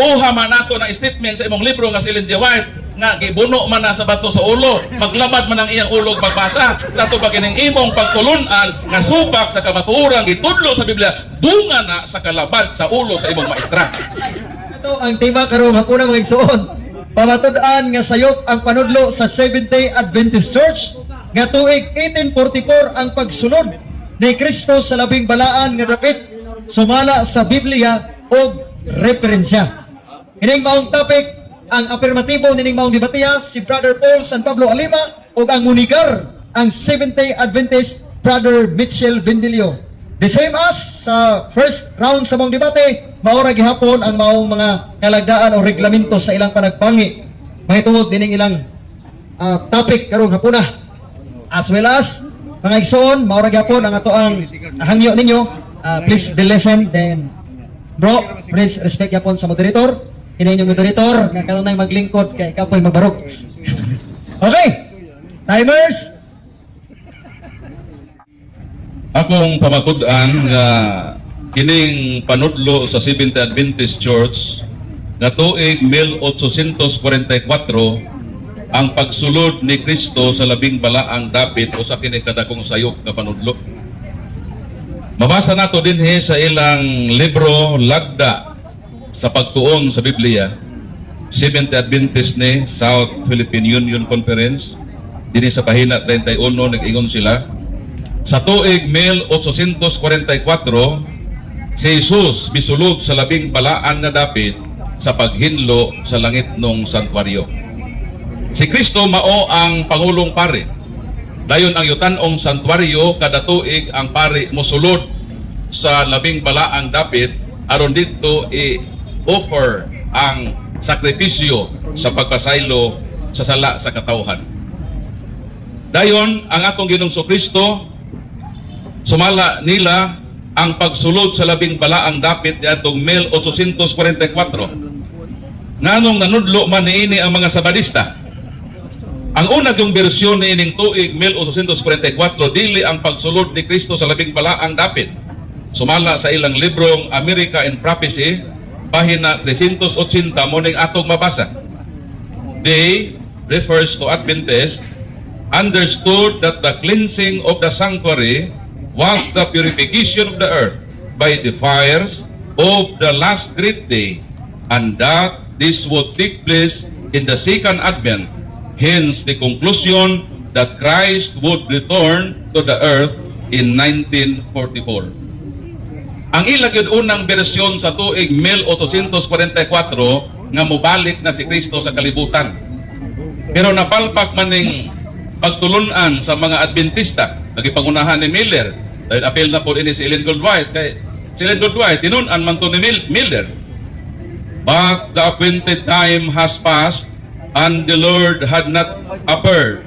Mukuha man nato ng statement sa imong libro nga si Ellen G. White nga gibuno man na sa bato sa ulo, maglabad man ang iyang ulo pagbasa sa ato ba kining imong pagtulunan nga subak sa kamatuoran gitudlo sa Biblia bunga na sa kalabad sa ulo sa imong maestra. Ito ang tema karong hapuna mga igsoon. Pamatud-an nga sayop ang panudlo sa Seventh-day Adventist Church nga tuig 1844 ang pagsunod ni Kristo sa labing balaan nga dapit sumala sa Biblia o referensya. Ining maong topic ang afirmatibo nining maong debatiya si Brother Paul San Pablo Alima o ang munigar ang Seventh-day Adventist Brother Mitchell Bendilio. The same as sa first round sa maong debate, maura gihapon ang maong mga kalagdaan o reglamento sa ilang panagpangi. Mahitungod dining ilang topic karong hapuna. As well as mga igsoon, maura gihapon ang ato ang hangyo ninyo. Please be listen then bro, please respect yapon sa moderator. Kini inyong moderator nga kanunay maglingkod kay kapoy magbarog. Okay. Timers. Akong pamatud-an nga kining panudlo sa Seventh-day Adventist Church nga tuig 1844 ang pagsulod ni Kristo sa labing balaang dapit o sa kini kadakong sayop nga panudlo. Mabasa nato dinhi sa ilang libro Lagda sa pagtuon sa Biblia, Seventh-day Adventist ni South Philippine Union Conference, dinhi sa pahina 31 nag-ingon sila, sa tuig 1844, si Jesus bisulod sa labing balaan na dapit sa paghinlo sa langit ng santuaryo. Si Kristo mao ang Pangulong Pari. Dayon ang yutanong santuaryo kada tuig ang pari mosulod sa labing balaang dapit aron dito i-offer ang sakripisyo sa pagpasaylo sa sala sa katawhan. Dayon ang atong Ginoong Kristo sumala nila ang pagsulod sa labing balaang dapit niadtong 1844. Nganong nanudlo man niini ang mga Sabadista. Ang una yung bersyon ni ining tuig 1844 dili ang pagsulod ni Kristo sa labing balaang dapit. Sumala sa ilang librong America and Prophecy, pahina 380 mo ning atong mabasa. They refers to Adventists understood that the cleansing of the sanctuary was the purification of the earth by the fires of the last great day, and that this would take place in the second advent. Hence the conclusion that Christ would return to the earth in 1944. Ang ilang yun unang bersyon sa tuig 1844 nga mobalik na si Kristo sa kalibutan. Pero napalpak man ning pagtulunan sa mga Adventista, nagipangunahan ni Miller. Dahil apel na po ini si Ellen G. White. Kay si Ellen G. White, tinunan man to ni Miller. But the appointed time has passed and the Lord had not appeared.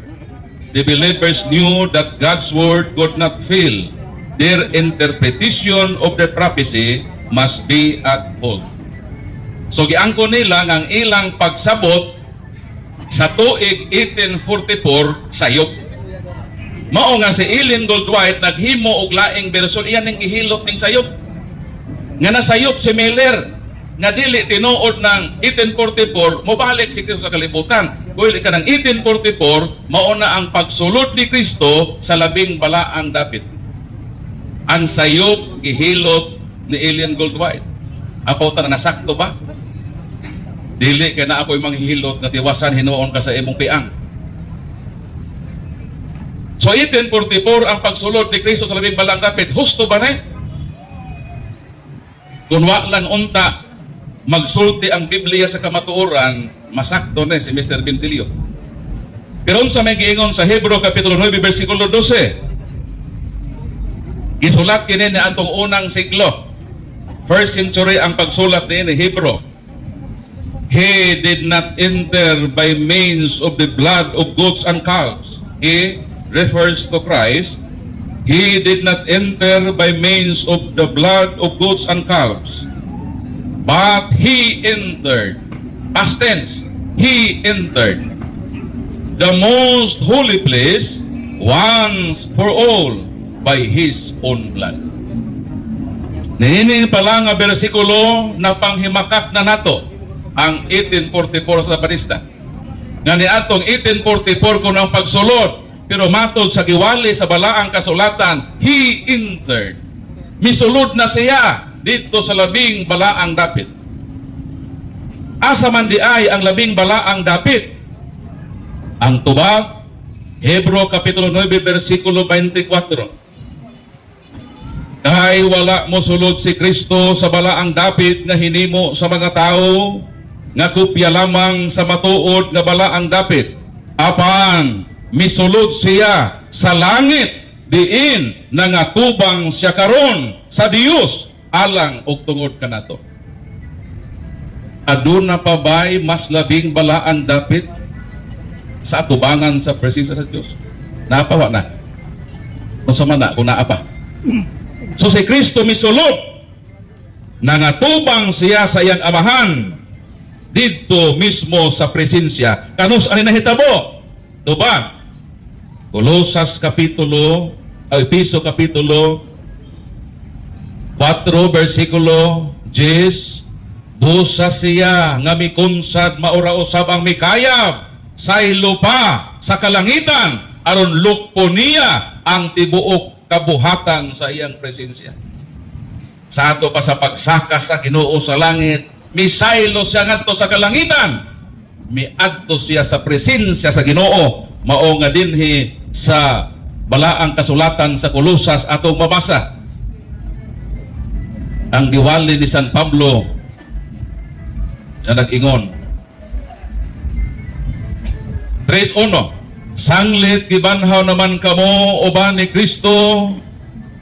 The believers knew that God's word could not fail. Their interpretation of the prophecy must be at fault. So giangko nila ang ilang pagsabot sa tuig 1844 sayop. Mao nga si Ellen G. White naghimo og laing bersyon iyan ning gihilot ning sayop. Nga nasayop si Miller nga dili tinuod ng 1844 mobalik si Kristo sa kalibutan. Kung ka ng 1844 mao na ang pagsulod ni Kristo sa labing balaang dapit. Ang sayop gihilot ni Ellen G. White. Apo ta nasakto ba? Dili kay na ako'y manghihilot nga tiwasan hinuon ka sa imong piang. So 1844 ang pagsulod ni Kristo sa labing balaang dapit. Husto ba na? Kung wa lang unta magsulti ang Biblia sa kamatuoran, masakto na si Mr. Bendilio. Pero unsa may giingon sa Hebreo kapitulo 9 bersikulo 12. Gisulat kini ni antong unang siglo. First century ang pagsulat ni Hebreo. He did not enter by means of the blood of goats and calves. He refers to Christ. He did not enter by means of the blood of goats and calves. But he entered, past tense, he entered the most holy place once for all by his own blood. Nining pala nga bersikulo na panghimakak na nato ang 1844 sa Batista. Nga ni atong 1844 kung ang pagsulod, pero matod sa giwali sa balaang kasulatan, he entered. Misulod na siya dito sa labing balaang dapit. Asa man di ay ang labing balaang dapit? Ang tubag, Hebro Kapitulo 9, versikulo 24. Dahil wala mo sulod si Kristo sa balaang dapit nga hinimo sa mga tao, nga kopya lamang sa matuod nga balaang dapit. Apan, misulod siya sa langit, diin na nga tubang siya karon sa Dios alang og tungod kanato. Aduna pa ba'y mas labing balaang dapit sa atubangan sa presensya sa Dios? Napawa na. Kung sa mana, kung naapa. So si Kristo misulod na natubang siya sa iyang amahan dito mismo sa presensya. Kanus ani nahitabo? Tubag. Kolosas Kapitulo, Episo Kapitulo 4, versikulo 10. Busa siya nga mikunsad maura-usab ang mikayab sa lupa sa kalangitan aron lukpo niya ang tibuok kabuhatan sa iyang presensya. Sa ato pa sa pagsaka sa Ginoo sa langit, misaylo siya ngadto sa kalangitan. Miadto siya sa presensya sa Ginoo. Mao nga dinhi sa balaang kasulatan sa Kolosas atong mabasa. Ang diwali ni San Pablo na nag-ingon. 3:1 Sanglit gibanhaw naman kamo uban ni Kristo,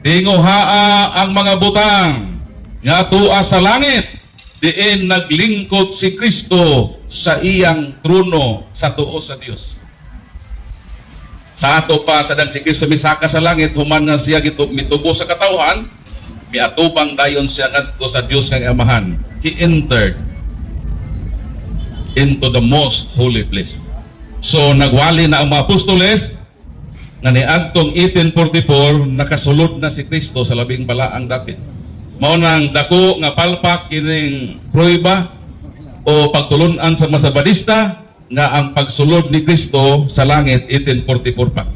tinguhaa ang mga butang nga tua sa langit, diin naglingkod si Kristo sa iyang trono sa tuo sa Dios. Sa ato pa sadang si Kristo misaka sa langit, human nga siya mitubo sa katawhan, miatubang dayon siya ngadto sa Dios nga amahan. He entered into the most holy place. So nagwali na ang mga apostoles na niadtong 1844 nakasulod na si Kristo sa labing balaang dapit. Mao nang dako nga palpak kining prueba o pagtulunan sa mga Sabadista nga ang pagsulod ni Kristo sa langit 1844 pa.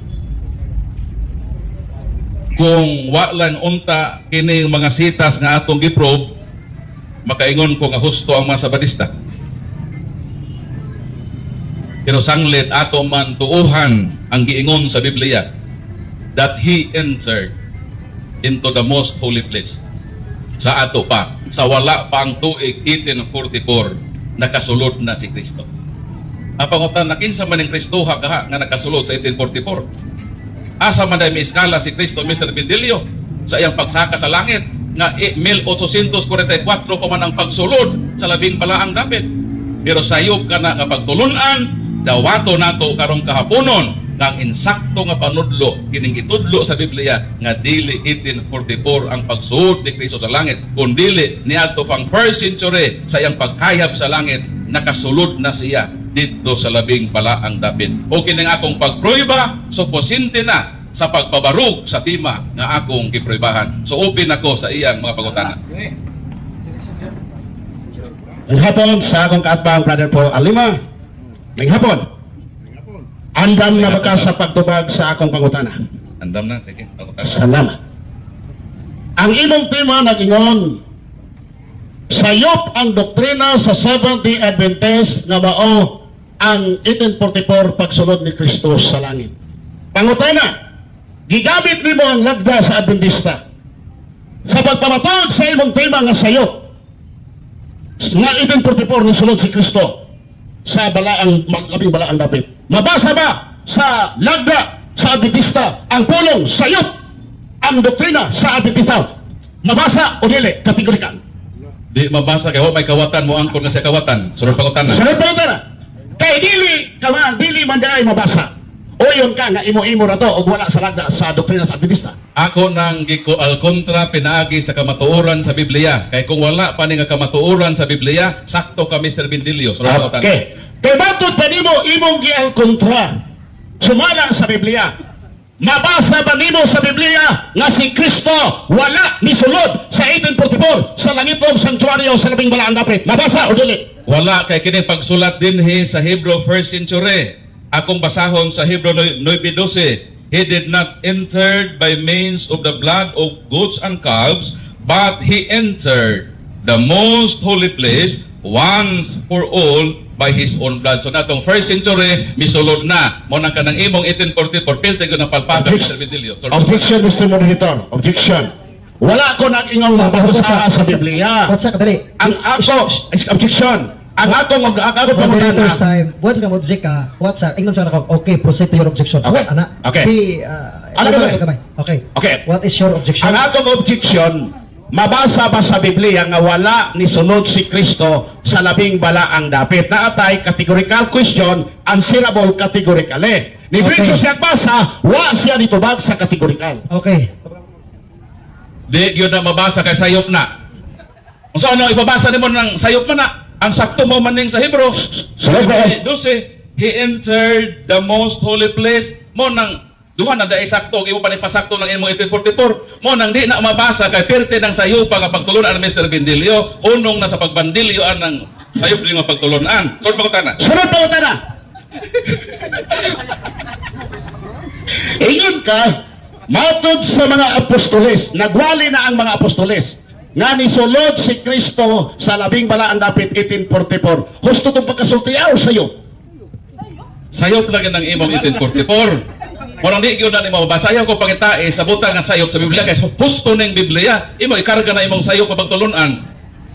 Kung walang unta kining mga sitas nga atong giprobe, makaingon ko nga husto ang mga Sabadista. Pero sanglit ato man tuuhan ang giingon sa Biblia that he entered into the most holy place. Sa ato pa, sa wala pa ang tuig 1844, nakasulod na si Kristo. Ang pangutan, nakinsa man ng Kristo nga nakasulod sa 1844. Asa man dahil may iskala si Kristo, Mr. Bendilio, sa iyang pagsaka sa langit, nga 1844 pa man ang pagsulod sa labing balaang dapit. Pero sayop ka na nga pagtulunan, dawato nato karong kahaponon ng insakto nga panudlo kining itudlo sa Biblia nga dili 1844 ang pagsuod ni Kristo sa langit, kundili niadto pang 1st century sa iyang pagkayab sa langit, nakasulod na siya dito sa labing balaang dapit. O kining akong pagprueba, suposinte na sa pagpabarug sa tema nga akong gipruebahan. So open ako sa iyang mga pangutana. Ang hapon sa akong kaatbang Brother Paul Alima. May hapon. Andam na ba ka sa pagtubag sa akong pangutana? Andam na, sige. Salamat. Ang imong tema nag-ingon, sayop ang doktrina sa Seventh-day Adventist na mao ang 1844 pagsulod ni Kristo sa langit. Pangutana, gigamit nimo ang lagda sa Adventista sa pagpamatod sa imong tema nga sayop nga 1844 ni sulod si Kristo sa labing balaang dapit. Mabasa ba sa lagda sa Adventista ang pulong sayop ang doktrina sa Adventista? Mabasa o dili? Kategorikan. Di mabasa kay may kawatan mo angkon nga sa kawatan. Sunod pangutana. Sunod pangutana. Kay dili man dai mabasa. O yun ka nga imo-imo na to o wala sa lagda sa doktrina sa Adventista. Ako nang giko al kontra pinaagi sa kamatuoran sa Biblia. Kay kung wala pa ni nga kamatuoran sa Biblia, sakto ka Mr. Bendilio. Okay. Kay batot pa nimo imong gi al kontra sumala sa Biblia. Mabasa ba nimo sa Biblia nga si Kristo wala ni sulod sa 1844 sa langitong sanctuaryo sa labing balaang dapit? Mabasa o dili? Wala kay kini pagsulat dinhi sa Hebrew 1st century. Akong basahon sa Hebrew 9:12. He did not enter by means of the blood of goats and calves, but he entered the most holy place once for all by his own blood. So natong 1st century misulod na mo nang kanang imong 1844 pilte ko ng palpaga Mr. Vidilio. So, Objection, Mr. Moderator. Objection. Wala ko nag-ingong mabasa sa Biblia. What's that, kadali? Ang ako, objection. Ang ako Moderator's pangutana. time. What's ka object ka? What's that? Ingon sa ako. Okay, proceed to your objection. Okay. Ana. Okay. Ano elaborate ba? ka ba? Okay. Okay. What is your objection? Ang akong objection, mabasa ba sa Biblia nga wala ni sunod si Kristo sa labing balaang dapit? Naatay categorical question, answerable categorically. Ni Okay. Dritso siya basa, wa siya nitubag sa categorical. Okay. di gyud na mabasa kay sayop na. Kung sa ano ipabasa nimo ng sayop man na, ang sakto mo maning sa Hebrew. Sunod ba? 12, he entered the most holy place. Mo nang duha na dai sakto, imo pa ni pasakto ng imong 1844. Mo nang di na mabasa kay perti ng sayop nga pagtulunan Mr. Bindilio, hunong na sa pagbandilyoan ng sayop ning pagtulunan. Sunod pagutana. Sunod pa utana. Ingon ka, matod sa mga apostoles, nagwali na ang mga apostoles, nga nisulod si Kristo sa labing balaang dapit 1844. Husto itong pagkasultiyaw sa'yo. Sayop lagi ng imong 1844. Mo nang di gyud na nimo mabasa. Ayaw ko pangitae sa buta nga sayop sa Biblia kay husto ning Biblia. Imo ikarga na imong sayop pa pagtulunan.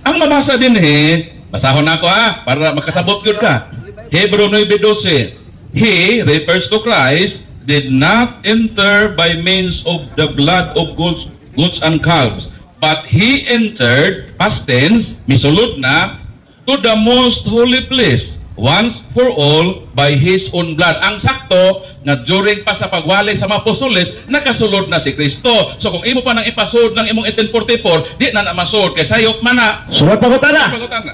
Ang mabasa dinhi, basahon nako ha para makasabot gyud ka. Hebrew 9:12. He refers to Christ did not enter by means of the blood of goats and calves, but he entered, past tense, misulod na, to the most holy place, once for all, by his own blood. Ang sakto, nga during pa sa pagwali sa mga apostoles, nakasulod na si Kristo. So kung imo pa nang ipasud ng imong 1844, di na namasud, kay sayop man na. Sunod pa utana. Pagutan na.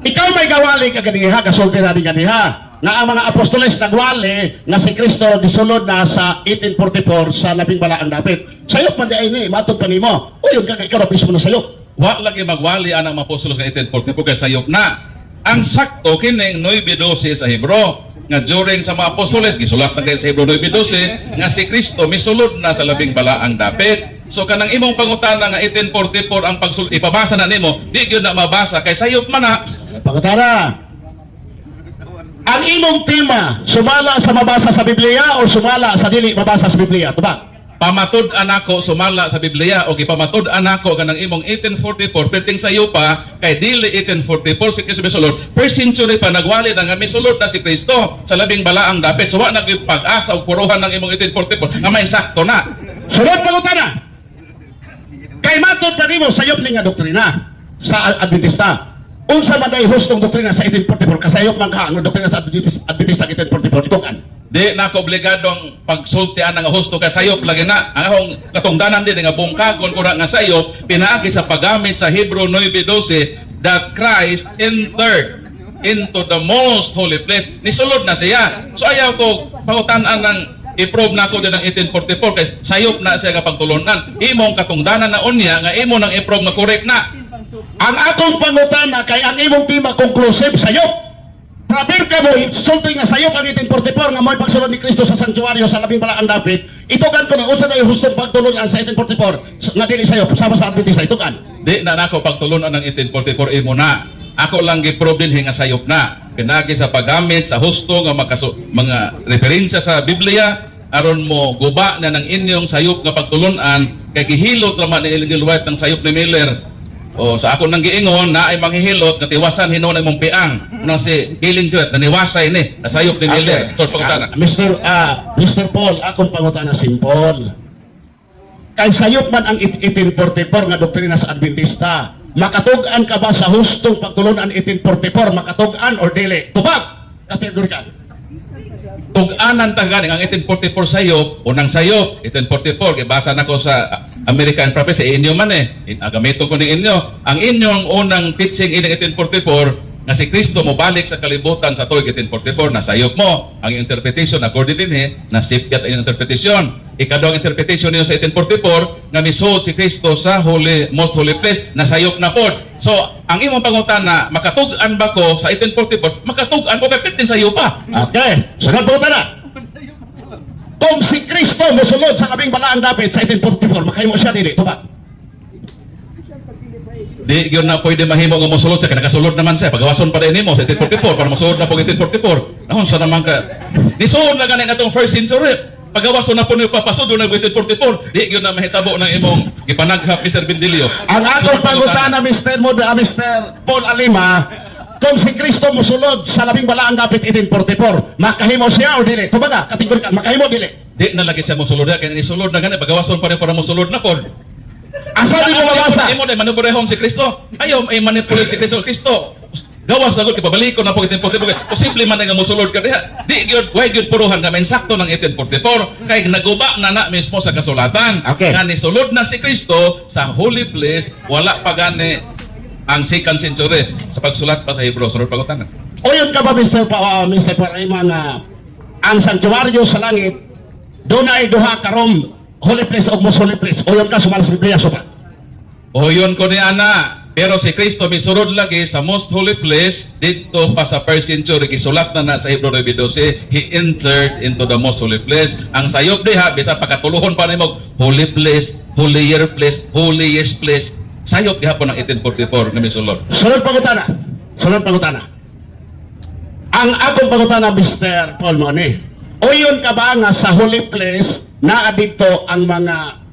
Ikaw may gawali ka ganiha, kasulti na rin ganiha. Nga ang mga apostoles nagwali na si Kristo disulod na sa 1844 sa labing balaang dapit. Sayop man di ay ni, matod pa nimo. Uyon ka kay karapis mo na sayop. Wa lagi magwali ang mga apostoles nga 1844 kay sayop na. Ang sakto kining 9:12 sa Hebro nga during sa mga apostoles gisulat na kay sa Hebro 9:12 nga si Kristo misulod na sa labing balaang dapit. So kanang imong pangutana nga 1844 ang ipabasa na nimo, di gyud na mabasa kay sayop man na. Pagkatara, ang imong tema, sumala sa mabasa sa Biblia o sumala sa dili mabasa sa Biblia? Tuba? Pamatud-an ako sumala sa Biblia o gipamatud-an ako kanang imong 1844 perting sayo pa kay dili 1844 si Kristo misulod. Per century pa nagwali na nga misulod na si Kristo sa labing balaang dapit. So wa na gyud pag-asa og puruhan ng imong 1844 nga may sakto na. Sunod pangutana. Kay matod pa nimo sayop ni nga doktrina sa Adventista. Unsa man ay hustong doktrina sa 1844 kasayop man ka ang doktrina sa Adventista 1844 ito kan. Di na ako obligadong pagsultian nga husto kay sayop lagi na. Ang akong katungdanan din nga bungkagon ko na nga sayop pinaagi sa paggamit sa Hebrew 9:12 that Christ entered into the most holy place. Nisulod na siya. So ayaw ko pangutan-an ng i-prove na ako din ng 1844 kay sayop na siya nga pagtulunan. Imong katungdanan na unya nga imo nang i-prove na correct na. Ang akong pangutana kay ang imong tema conclusive sayop. Prapir ka mo, sulti nga sayop ang 1844 nga mo'y pagsulod ni Kristo sa sanctuaryo sa labing balaang dapit. Ito kan ko na usa na yung hustong pagtulunan sa 1844 nga dili sayop sama sa Adventista ito kan. Di na nako pagtulunan ng 1844 imo na. Ako lang gi-prove din nga sayop na. Pinagi sa paggamit sa husto nga mga referensya sa Biblia aron mo guba na ng inyong sayop nga pagtulunan kay gihilot ra man ni Ellen White ng sayop ni Miller. O sa ako nang giingon na ay manghihilot nga tiwasan hinuon ang mong piang nang si Ellen White naniwasay ni nasayop ni Miller. So pagutana. Mr. Paul, akong pangutana simple. Kay sayop man ang 1844 nga doktrina sa Adventista, makatug-an ka ba sa hustong pagtulunan 1844 makatug-an or dili? Tubag, kategorikal. Tug-anan ta gani ang 1844 sayop, unang sayop 1844 gibasa nako sa American Prophecy inyo man eh. Gamito ko ni inyo. Ang inyong unang teaching in 1844 nga si Kristo mo balik sa kalibutan sa tuig 1844 na sayop mo ang interpretation according din na sipyat ang interpretation. Ikadong interpretation niyo sa 1844 nga misuod si Kristo sa most holy place na sayop na pod. So ang imong pangutana, makatug-an ba ko sa 1844? Makatug-an ko kay pitin sayo pa. Okay, sunod po na. Kung si Kristo musulod sa labing balaang dapit sa 1844, makahimo siya dili, ito ba? Di yun na pwede mahimo nga mosulod siya, kaya nakasulod naman siya. Pagawason pa rin mo sa 1844, para mosulod na po 1844. Nahon sa naman ka. Nisuod na ganin itong first century. Pagawason na po niyo papasod na 1844. Di yun na mahitabo ng imong ipanaghap, Mr. Bindilio. Ang akong pagutan na Mr. Paul Alima, kung si Kristo musulod sa labing balaang dapit 1844, makahimo siya o dili? Ito ba nga, kategorikan, makahimo dili? Di na lagi siya mosulod kaya nisulod na ganin. Pagawason pa rin para mosulod na po. Asa di mo mabasa? Imo na manubrehon si Kristo. Ayaw ay manipulate si Kristo. Kristo, gawas na gud kipabaliko na po 1844. Posible man nga mosulod ka diha. Di gyud way gyud puruhan nga insakto ng 1844 kay naguba na mismo sa kasulatan. Okay. Nga nisulod na si Kristo sa holy place, wala pa gani ang 2nd century sa pagsulat pa sa Hebrew. Sunod pagutan. O yun ka ba, Mr. Paraima, nga ang sanctuaryo sa langit, doon ay duha karong holy place o most holy place. O yun ka, sumala sa Biblia, supa. O yun ko ni ana. Pero si Kristo misurod lagi sa most holy place dito pa sa 1st century. Gisulat na sa Hebrew 9:12, he entered into the most holy place. Ang sayop diha, bisa pagkatuluhon pa nimo, holy place, holier place, holiest place. Sayop diha po ng 1844 na misulod. Sunod pagutana. Sunod pagutana. Ang akong pagutana, Mr. Paul Mone, o yun ka ba nga sa holy place na dito ang mga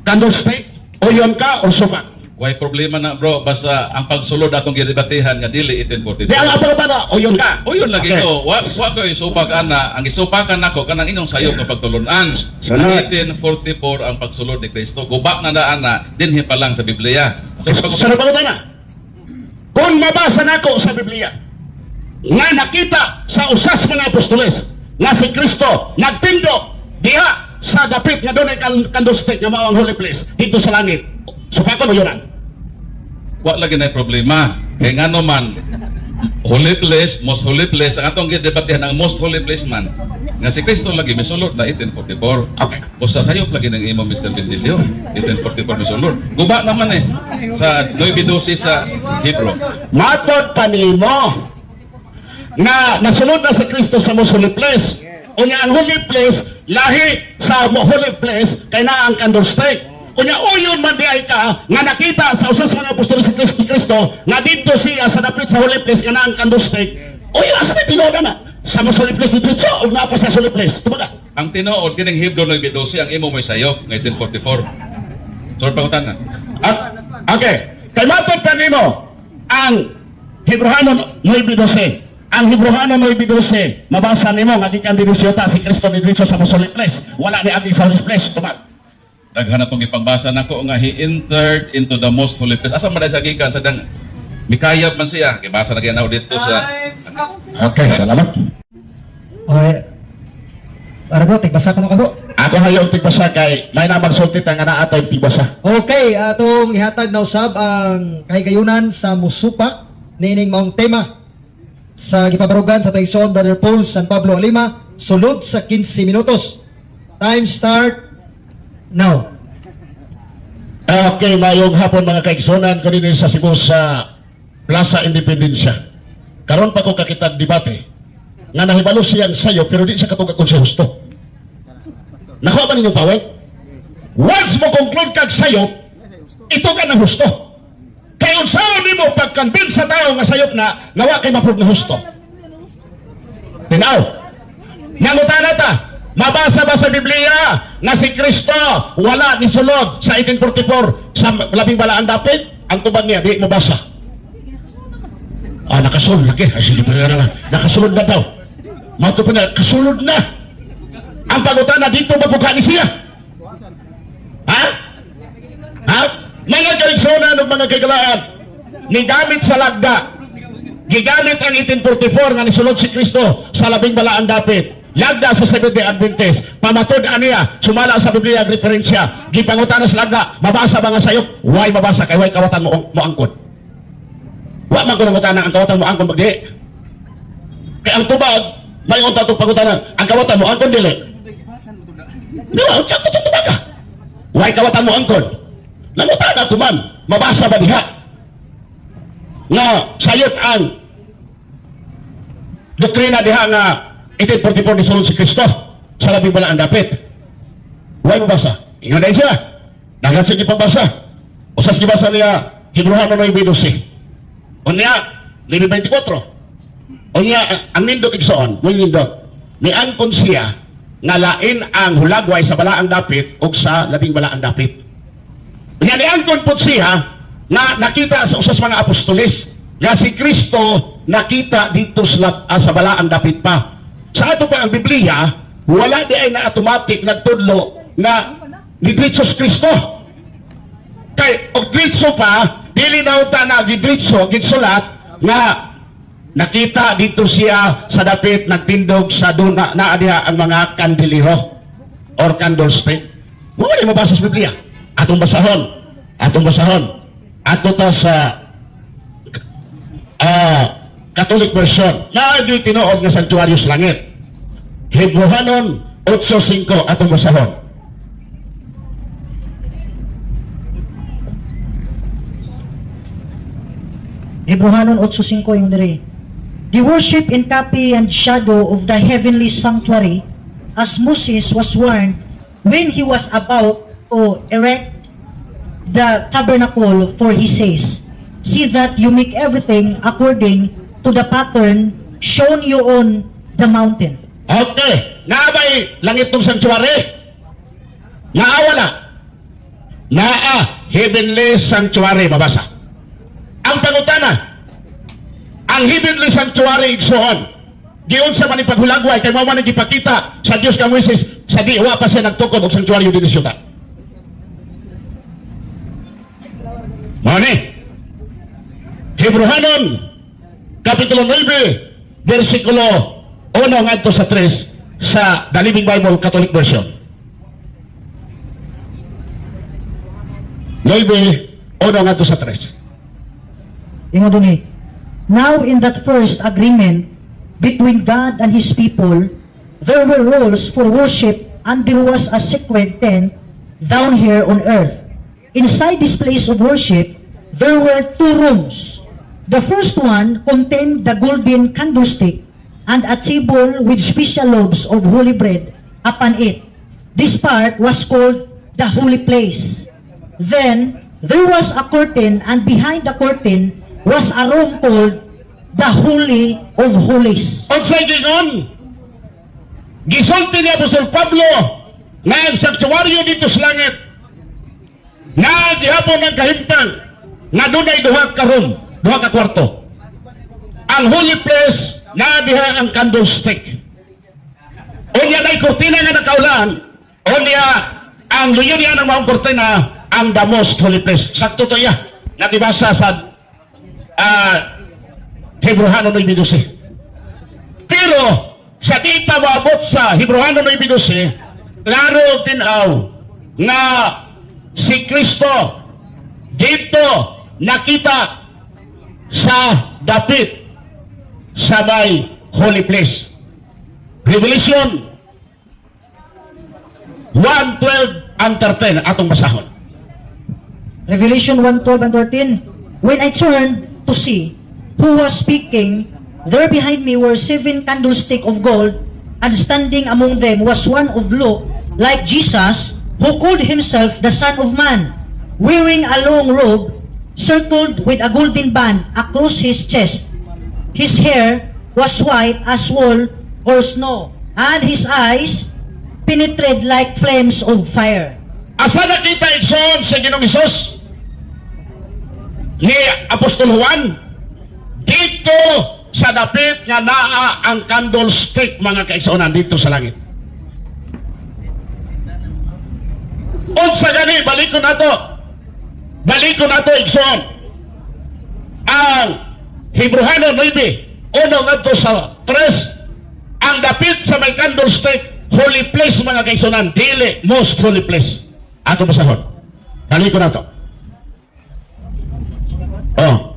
candlestick? O yun ka o suka? Way problema na bro, basta ang pagsulod atong gidebatihan nga dili 1844. Di ang akong pagutana, o yun ka? O yun lagi Okay. ko, wa ko isupag ana, ang isupakan nako kanang inyong sayop nga pagtulunan. Sa Sunod. 1844 ang pagsulod ni Kristo, gubak na ana dinhi pa lang sa Biblia. So Sunod pagutana. Kung mabasa nako sa Biblia nga nakita sa usas mga apostoles nga si Kristo nagtindog diha sa dapit nga doon ay candlestick nga mao ang holy place dito sa langit. Supakon mo yun. wa lagi na problema. Kay ngano man holy place, most holy place, ang atong gidebatihan ang most holy place man. Nga si Kristo lagi misulod na 1844. Okay. O sa sayop lagi ng imo Mr. Bindilio, 1844 misulod. Guba naman sa 9:12 sa Hebrew. Matod pa nimo nga nasunod na si Kristo sa most holy place. Unya ang holy place lahi sa holy place kay na ang candlestick. Unya uyon man di ay ka nga nakita sa usas mga apostol si Kristo nga dito siya sa dapit sa holy place nga na ang candlestick. Uyon asa may tinuod na sa most holy place dito o na pa sa holy place. Tumaga. Ang tinuod kining Hebrew 9:12 ang imo may sayop ng 1844. So pangutan na. Okay. Kay matod pa nimo ang Hebreano 9:12. Ang Hebreano 9:12, mabasa nimo nga gikan dinhi si Kristo dito sa most holy place. Wala ni agi sa holy place. Tumag. Daghan atong ipangbasa nako nga he entered into the most holy place. Asa man sa gikan sa dang mikayab man siya. Kay basa na gyud dito sa Okay, salamat. Okay. Para bro, tigbasa ko na ka bro. Ako ngayon tigbasa kay may na magsultit nga naa tay tigbasa. Okay, atong ihatag na usab ang kahigayunan sa musupak nining maong tema sa gipabarugan sa Taison Brother Paul San Pablo Alima, sulod sa 15 minutos. Time start now. Okay, mayong hapon mga kaigsunan ko din sa Cebu sa Plaza Independencia. Karon pa ko kakitag debate nga nahibalo siyang sayo pero di siya katugag kung siya husto. Nakuha ba ninyong pawag? Once mo conclude kag sayo, ito ka na husto. Kaya unsaon nimo pagkonvince sa tao nga sayop na nawa kay mapud na husto. Tinaw. Nangutana ta, mabasa ba sa Biblia na si Kristo wala ni sulod sa 1844 sa labing balaan dapit? Ang tubag niya, di mabasa. Nakasulod lagi. Nakasulod na daw. Mato pa na, kasulod na. Ang pagutana dito magbuka ni siya. Ha? Ha? Mga kaigsunan ng mga kagalaan, nigamit sa lagda, gigamit ang 1844 nga nisulod si Kristo sa labing balaan dapit. lagda sa Seventh-day Adventist, pamatud aniya, sumala sa Biblia ang referensya, gipangutan sa lagda, mabasa ba nga sayop? Why mabasa kay why kawatan mo angkon? Wa man ko nangutan ang kawatan mo angkon bagdi. Kay ang tubag, may unta itong pangutanan, ang kawatan mo angkon dili. Diba, sakto itong tubaga. Why kawatan mo angkon? Nangutan ako man, mabasa ba diha? Nga sayop ang doktrina diha nga 1844 ni sulod si Kristo sa labing balaan dapit. Huwag mabasa. Ingat dahil siya. Dagat siya pambasa. Usas gibasa niya Hebreano 9:12. O niya, 9:24. O niya, ang nindot igsoon, mo nindot, ni angkon siya nga lain ang hulagway sa balaang dapit o sa labing balaan dapit. Nga ni angkon po siya na nakita sa usas mga apostolis nga si Kristo nakita dito sa balaang dapit pa. Sa ato pa ang Biblia, wala di ay na automatic nagtudlo na ni Jesus Kristo. Kay og Kristo pa, dili na uta na gidritso, gidsulat nga nakita dito siya sa dapit nagtindog sa duna na diha ang mga kandelero or candlestick. Mo ni mabasa sa Biblia. Atong basahon. Ato ta sa Catholic version na di tinuod nga sanctuaryo sa langit. Hebrehanon 8:5 atong basahon. Hebrehanon 8:5 yung diri. The worship in copy and shadow of the heavenly sanctuary, as Moses was warned when he was about to erect the tabernacle, for he says, "See that you make everything according to the pattern shown you on the mountain." Okay, naabay langit tong sanctuary. Naawala. Naa heavenly sanctuary mabasa. Ang pangutana, ang heavenly sanctuary igsoon. Giyon sa manipaghulagway kay mao man gipakita sa Dios kang Moises sa diwa pa siya nagtukod og sanctuaryo dinhi sa syudad. Mani. Hebrehanon kapitulo 9 bersikulo 1 ngadto sa 3 sa The Living Bible Catholic Version. 9:1 ngadto sa 3. Ingon duni. Now in that first agreement between God and His people, there were rules for worship, and there was a sacred tent down here on earth. Inside this place of worship, there were 2 rooms. The first one contained the golden candlestick and a table with special loaves of holy bread upon it. This part was called the holy place. Then there was a curtain, and behind the curtain was a room called the Holy of Holies. Og sa gingon, gisulti ni Apostol Pablo na ang sanctuaryo dito sa langit na gihapon ng kahimtang na dunay duha ka room, duha ka kwarto. Ang holy place na diha ang candlestick. Unya na kurtina nga nakaulan, unya ang luyo niya ng maong kurtina ang the most holy place. Sakto to iya. Natibasa sa Hebrehanon 9:12. Pero sa di pa maabot sa Hebrehanon 9:12, klaro tinaw na si Kristo dito nakita sa dapit sa may holy place. Revelation 1:12 and 13 atong basahon. Revelation 1:12 and 13. When I turned to see who was speaking, there behind me were 7 candlesticks of gold, and standing among them was one of look like Jesus, who called himself the Son of Man, wearing a long robe circled with a golden band across his chest. His hair was white as wool or snow, and his eyes penetrated like flames of fire. Asa nakita igsoon sa Ginoong Hesus ni Apostol Juan? Dito sa dapit nga naa ang candlestick, mga kaigsuonan, dito sa langit. Unsa gani, balikon nato igsoon ang Hebrehanon 9 uno ngadto sa 3 ang dapit sa may candlestick, holy place mga kaigsunan, dili most holy place. Ato basahon. Dali ko na to. Oh.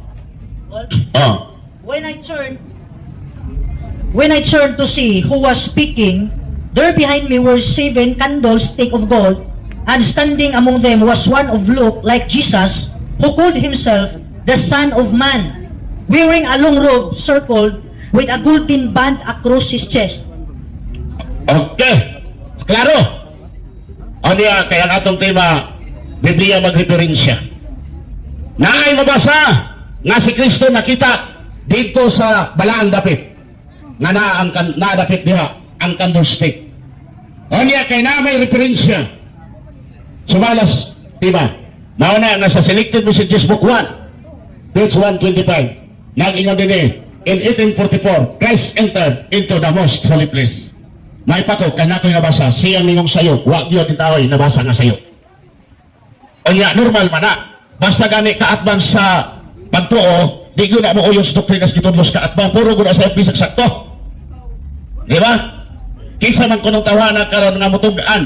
Oh. When I turned to see who was speaking, there behind me were 7 candlesticks of gold, and standing among them was one of look like Jesus, who called himself the Son of Man, wearing a long robe circled with a golden band across his chest. Okay. Klaro. O niya, kaya ang atong tema, Biblia magreferensya. Naay mabasa nga si Kristo nakita dito sa balaang dapit. Nga naadapit diha ang candlestick. O niya, kaya na may referensya. Sumalas, tema. Mauna, nasa Selected Messages Book 1, page 125. Nag-ingon din in 1844, Christ entered into the most holy place. May pa ko, kaya ko yung nabasa, siyang ningong sayo, wag yun yung tao, nabasa nga sayo. O niya, normal man na. Basta gani kaatbang sa pagtuo, di ko na mo uyos doktrinas kitudlos kaatbang, puro ko na sa bisag sakto. Di ba? Kinsa man ko nung tawanan karon nga mutugaan,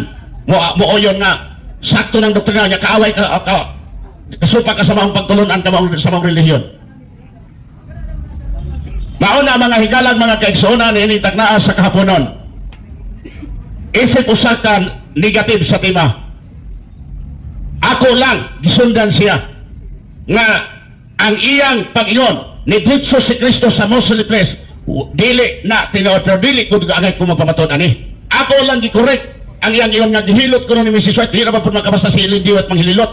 mo uyon nga, sakto ng doktrina niya, kaaway kasupa ka sa mga pagtulunan ka sa mga relihiyon. Mauna mga higalang mga kaigsunan initak naa sa kahaponon. Isip usakan negative sa tema. Ako lang gisundan siya nga ang iyang pag-iyon ni Ditso si Kristo sa most holy place dili na tinuod pero dili ko agay ko mapamaton ani. Ako lang gikorek ang iyang nga gihilot ko ni Mrs. White, di naman po makabasa si Ellen G. White manghililot.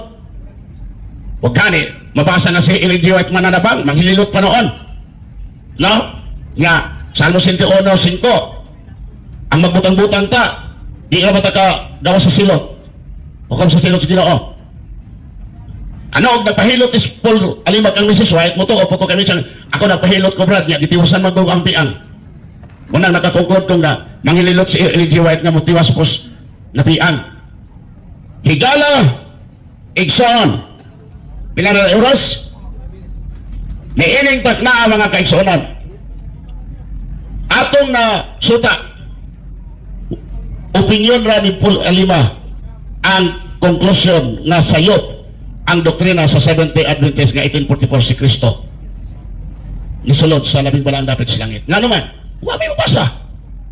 Huwag gani, mabasa na si Ellen G. White mananabang, manghililot pa noon. No? Nga, Salmo 101:5, ang magbutang-butang ta, di ka mataka gawa sa silot. O kung sa silot sa Ginoo. Ano, nagpahilot is Paul Alimat ang Mrs. White, muto o po ko kami siyang, ako nagpahilot ko brad niya, gitiwasan magbago ang piang. Munang nakakonklud kong na, manghililot si Ellen G. White nga mutiwas pos na piang. Higala, igsoon, pila na oras, may ining takna mga kaigsuonan. Atong na suta, opinion ra ni Paul Alima, ang conclusion nga sayop ang doktrina sa Seventh-day Adventist nga 1844 si Kristo nisulod sa labing balaan dapit sa langit. Nga naman, huwag may mabasa.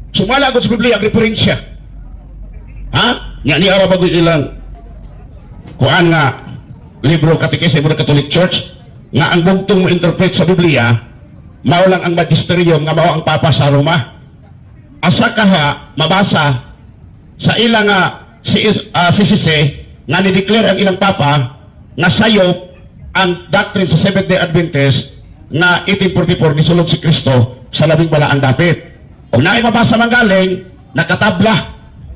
Sumala agad sa Biblia, ang referensya. Ha? Nga ni araw bago ilang kuan nga libro katikis sa Catholic Church nga ang bugtong mo interpret sa Biblia mao lang ang magisterium nga mao ang Papa sa Roma. Asa kaha mabasa sa ilang CCC nga ni-declare ang ilang Papa nga sayop ang doctrine sa Seventh-day Adventist nga 1844 nisulod si Kristo sa labing balaang dapit. O na mabasa man galing nakatabla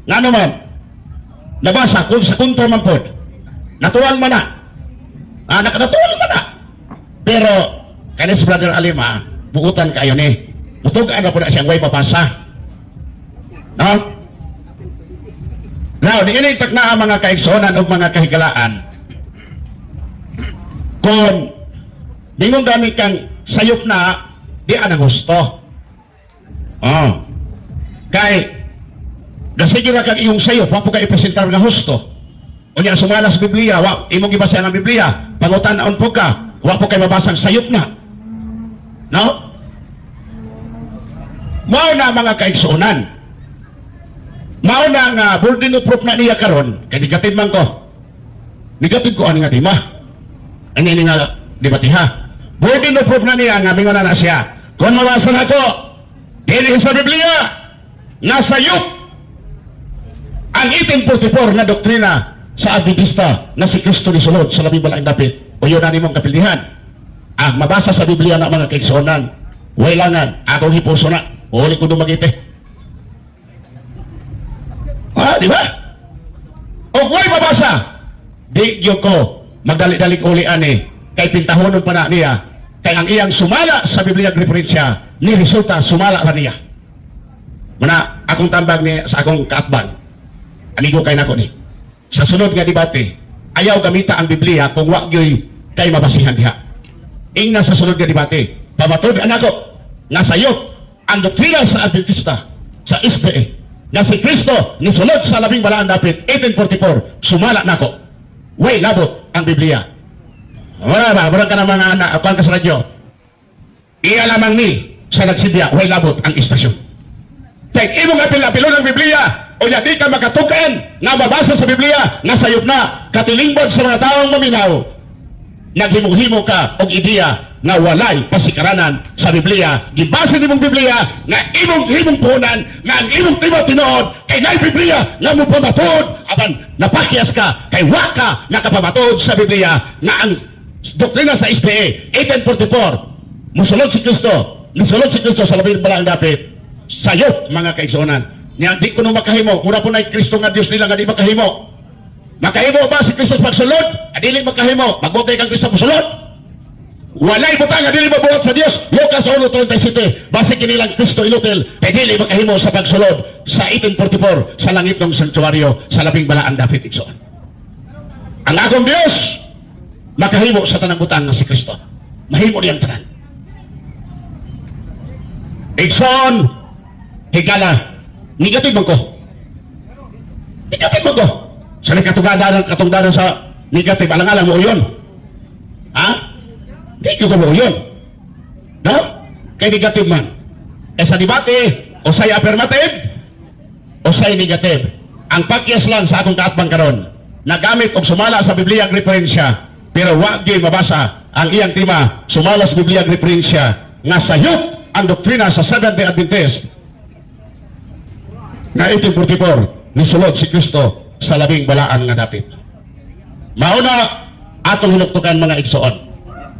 nga naman nabasa kung sa kontra man pod natuwal man na nakatuwal man na pero kanis Brother Alima buutan kayo ni mutugaan na po na siyang way mabasa no? Now niinitak na ang mga kaigsonan o mga kahigalaan kung di mong gamit kang sayop na di anang gusto kay gasige na kang iyong sayop wapo ka ipresentar nga husto o niya sumalas Biblia imong gibasa ng Biblia pangutan-on po ka wapo kay mabasang sayop na no? Mao na mga kaigsunan mao na nga burden of proof na niya karon kay negative man ko negative ko ani nga tema ani nga debatiha burden of proof na niya nga mingon na siya kung mabasa na ko dili sa Biblia nga sayop ang 1844 na doktrina sa Adventista na si Kristo ni sulod sa labing balaang dapit o yun na nimong kapilihan ang mabasa sa Biblia na mga kaigsuonan wailangan akong hipuso na uli ko dumagite di ba? O huwag mabasa di yun ko magdali-dalik uli ani kay pintahonon pa na niya kay ang iyang sumala sa Biblia referensya ni resulta sumala pa niya mana akong tambag ni sa akong kaatbang anigo kay nako ni sa sunod nga debate ayaw gamita ang Biblia kung wag yoy kay mabasihan diha ingna sa sunod nga debate pamatud anako nga sayop ang doktrina sa Adventista sa SDA na si Kristo ni sulod sa labing balaan dapit 1844 sumala nako. Way labot ang Biblia. Wala ba? Wala ka na mga anak, akuan ka sa radyo. Ialamang ni sa nagsidya, way labot ang istasyon. Kaya imong apil-apilo ng Biblia, o ya di ka makatukan na mabasa sa Biblia, nasayop na, katilingbod sa mga taong maminaw, naghimong-himo ka og ideya nga walay pasikaranan sa Biblia. Gibasa nimong Biblia nga imong himong punan nga ang imong tinuod kay nay Biblia nga mo pamatod apan napakyas ka kay wa ka nakapamatod sa Biblia nga ang doktrina sa SDA 1844 musulod si Kristo sa labing balang dapit sayop mga kaigsuonan niya di ko no makahimo mura po na Kristo nga Dios nila nga di makahimo. Makahimo ba si Kristo pagsulod? Adili makahimo. Magbutay kang Kristo pagsulod? Walay butang adili mabuhat sa Dios. Lucas 1:37. Base kinilang Kristo ilutil. Adili makahimo sa pagsulod sa 1844 sa langit ng sanktuaryo sa labing balaan dapit igsoon. Ang akong Dios makahimo sa tanang butang nga si Kristo. Mahimo niyang tanan. Igsoon higala negative man ko. Negative man ko. Sa katungdanan sa negative, alang-alang mo yun. Ha? Di ko mo yun. No? Kay negative man. E sa debate, o say affirmative, o say negative. Ang pakyas lang sa akong kaatbang karon, nagamit og sumala sa Biblia ang referensya, pero wag gyud mabasa ang iyang tema, sumala sa Biblia ang referensya, nga sayop ang doktrina sa Seventh-day Adventist, nga 1844, nisulod si Kristo sa labing balaan nga dapit. Mauna atong hinuktukan mga igsoon.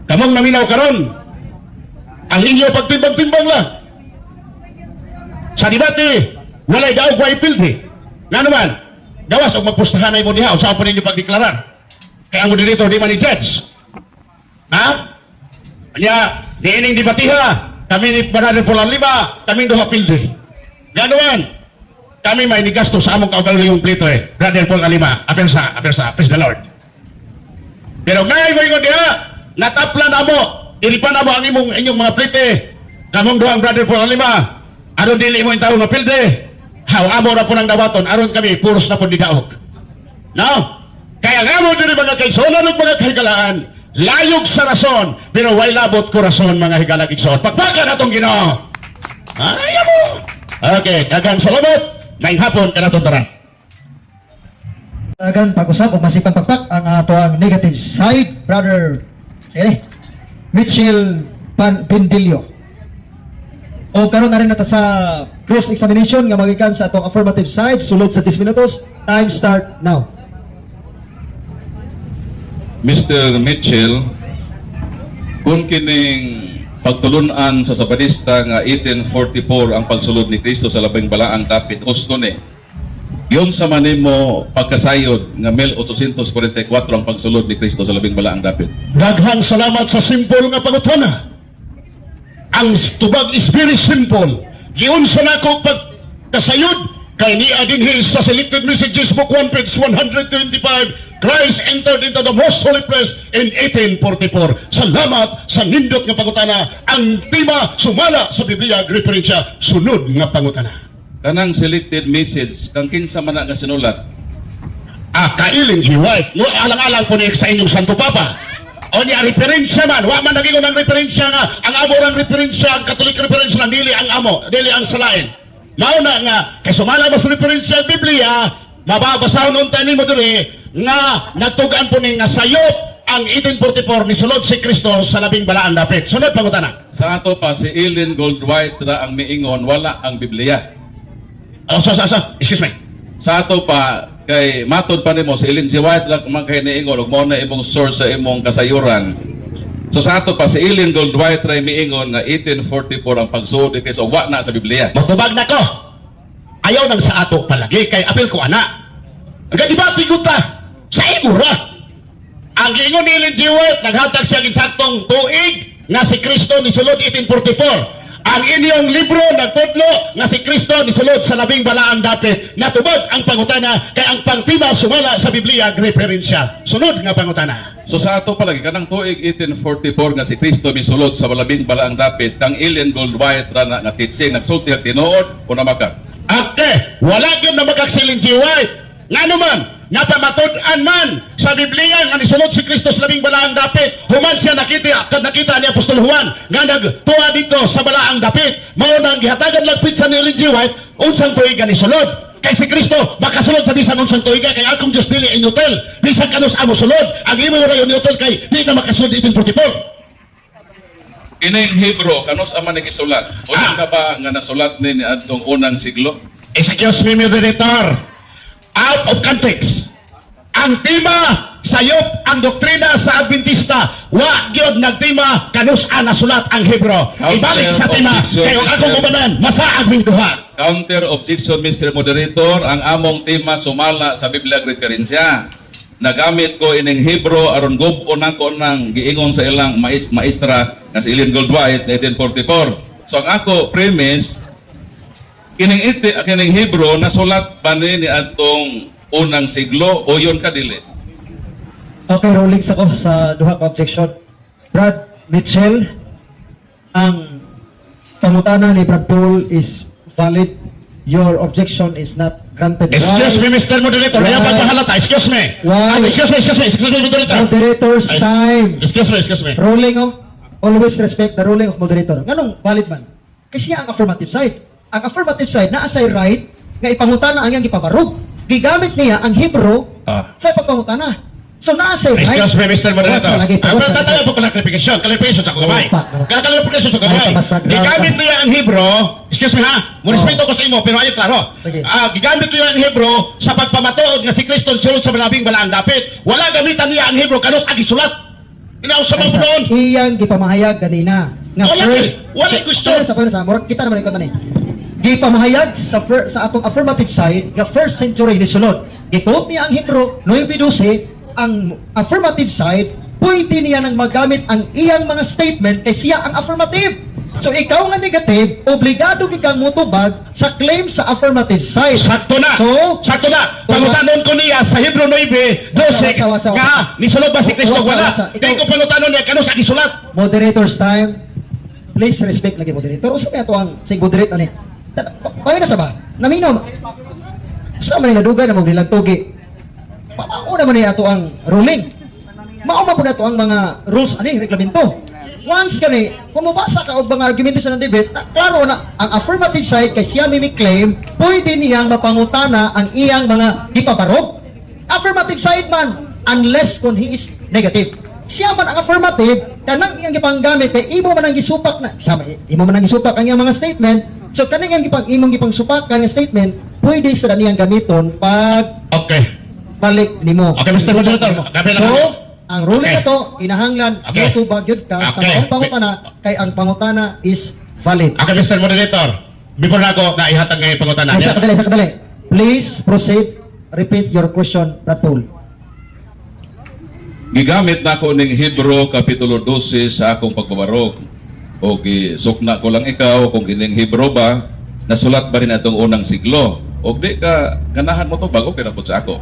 Kamong naminaw karon, ang inyo pagtimbang-timbang lang. Sa debate, walay daog wa ipildi. Nga naman, gawas og magpustahan na mo diha, usahan po ninyo pagdeklarar. Kaya ang moderator di man i-judge. Ha? Kanya, diining debatiha, kami ni Brother Polan Lima, kami duha pildi. Nga naman, kami may nigasto sa among kaugalingong plito Brother Paul Alima, apersa, praise the Lord. Pero ngay ko diha, nataplan na mo, ilipan na mo ang inyong mga plite, kamong duhang Brother Paul Alima, aron dili mo yung tao na pilde, amo na po ng dawaton, aron kami, puros na po didaog. No? Kaya nga mo diri mga kaigsoon, mga kahigalaan, layog sa rason, pero way labot ko rason mga higalag igsoon. Pagpaka na itong Ginoo. Ayaw mo. Okay, dagang salamat. Ngayong hapon, kanatutaran. Agan pag-usap o masipang pagpak ang ato ang negative side, Brother Mitchell Pendilio. O karon na rin nata sa cross-examination nga magikan sa atong affirmative side, sulod sa 10 minutos. Time start now. Mr. Mitchell, kung kining pagtulunan sa Sabadista nga 1844 ang pagsulod ni Kristo sa labing balaang dapit husto ni. Yun sa manimo pagkasayod nga 1844 ang pagsulod ni Kristo sa labing balaang dapit. Daghang salamat sa simple nga pangutana. Ang tubag is very simple. Giunsa nako pagkasayod kay niya dinhi sa Selected Messages Book 1 page 125. Christ entered into the most holy place in 1844. Salamat sa nindot nga pangutana. Ang tema sumala sa Biblia referensya sunod nga pangutana. Kanang selected message kang kinsa man nga sinulat. Kailin G. White. Mo alang-alang po ni sa inyong Santo Papa. O niya referensya man. Wa man naging ng referensya nga. Ang amo ng referensya, ang Catholic referensya lang dili ang amo, dili ang salain. Mauna nga kay sumala ba sa referensya sa Biblia, mababasahon unta nimo diri nga nagtugan po ni nga sayop ang 1844 ni sulod si Kristo sa labing balaan dapit. Sunod pangutana. Sa ato pa si Ellen Goldwhite ra ang miingon wala ang Biblia. Excuse me. Sa ato pa kay matod pa nimo si Ellen G. White ra magkay niingon ug mao na imong source sa imong kasayuran. So sa ato pa si Ellen Goldwhite ra miingon nga 1844 ang pagsuod ni Kristo wa na sa Biblia. Magtubag na ko. Ayaw nang sa ato palagi kay apil ko ana. Nagdebate ko ta. Sa imo ra. Ang giingon ni Ellen G. White, naghatag siya gitsaktong tuig nga si Kristo ni sulod 1844. Ang inyong libro nagtudlo nga si Kristo ni sulod sa labing balaan dapit. Natubag ang pangutana kay ang pangtima sumala sa Biblia referensya. Sunod nga pangutana. So sa ato palagi kanang tuig 1844 nga si Kristo misulod sa labing balaang dapit kang Ellen Goldwhite ra na nga teaching nagsulti ang tinuod o namakat. Okay, wala gyud na magaksilin G. White. Nga naman, napamatud-an man sa Biblia nga nisulod si Kristo sa labing balaang dapit. Human siya nakita ni Apostol Juan nga nagtuwa dito sa balaang dapit. Mao nang gihatagan lagpit sa ni Ellen G. White unsang tuiga ni sulod. Kay si Kristo makasulod sa bisan unsang tuiga kay akong Dios dili inutel. Bisan kanus amo sulod. Ang imo rayon inutel kay di na makasulod 1844. Kining Hebro, kanos ama nagisulat? Ulan ka ba nga nasulat ni adtong unang siglo? Excuse me, moderator. Out of context. Ang tema sayop ang doktrina sa Adventista. Wa gyud nagtima kanus ana sulat ang Hebro. Ibalik sa tema kay ang akong ubanan masaag ming duha. Counter objection, Mr. Moderator, ang among tema sumala sa Biblia referensya. Nagamit ko ining Hebro aron gub-on ako nang giingon sa ilang maestra nga si Ellen Goldwhite 1944. So ang ako premise kining Hebro nasulat pa ni atong unang siglo o yon kadili. Okay, rolling sa ko sa duha ka objection. Brad Mitchell, ang pangutana ni Brad Paul is valid. Your objection is not granted. Excuse me, Mr. Moderator. Why? Kaya pagpahalata. Excuse me. Why? Excuse me, Moderator. Moderator's time. Excuse me. Rolling, oh. Always respect the ruling of moderator. Ganong valid man? Kasi ang affirmative side. Ang affirmative side, naasay right, nga ipangutana ang iyang ipabarog. Gigamit niya ang Hebro sa ipagpangutana. So naasay right. Excuse me, Mr. Moderator. Ang tataya po ko lang clarification sa kamay. Clarification sa kamay. Gigamit niya ang Hebro, excuse me ha, munispeto ko sa imo, pero ayaw klaro. Sige. Gigamit niya ang Hebro sa pagpamatuod nga si Kristo sulod sa malabing balaang dapit. Wala gamitan niya ang Hebro kanos agisulat. Inaw sa mga noon. Iyang gipamahayag ganina. Wala gusto. Sa murag kita naman ikaw tani. Gipamahayag sa atong affirmative side nga first century ni sulod. Gikot niya ang Hebro 9:12. Ang affirmative side, pwede niya nang magamit ang iyang mga statement kay siya ang affirmative. So ikaw nga negative, obligado kang mutubag sa claim sa affirmative side. Sakto na. Sakto na. Pangutanon ko niya sa Hebro 9:12 nga nisulod ba si Kristo wala. Kay ko pangutanon niya kano sa gisulat. Moderator's time. Please respect lagi moderator. Usa kay ato ang sig moderate ani. Pagay na sa ba? Naminaw. Sa man naduga na mo nilang tugi. Mao naman ato ang ruling. Mauma po na to ang mga rules ani reglamento. Once kani, kung mabasa ka og mga argumento sa debate, klaro na ang affirmative side kay siya may claim, pwede niyang mapangutana ang iyang mga gipabarog. Affirmative side man, unless kung he is negative. Siya man ang affirmative, kanang iyang gipanggamit kay imo man ang gisupak na, imo man ang gisupak ang iyang mga statement. So kanang imong gipangsupak ang statement, pwede sa niyang gamiton pag balik nimo. Okay, Mr. Moderator. So, ang ruling na to, inahanglan, mutubag yun ka sa mga pangutana, kay ang pangutana is valid. Okay, Mr. Moderator. Before na ako, naihatag ngayon pangutana. Ay, sa kadali. Please proceed. Repeat your question, Brad Paul. Gigamit na ko ning Hebro Kapitulo 12 sa akong pagbabarog. O sukna ko lang ikaw kung kining Hebro ba, nasulat ba rin atong unang siglo? O di ka ganahan mo to bago kinapot sa ako.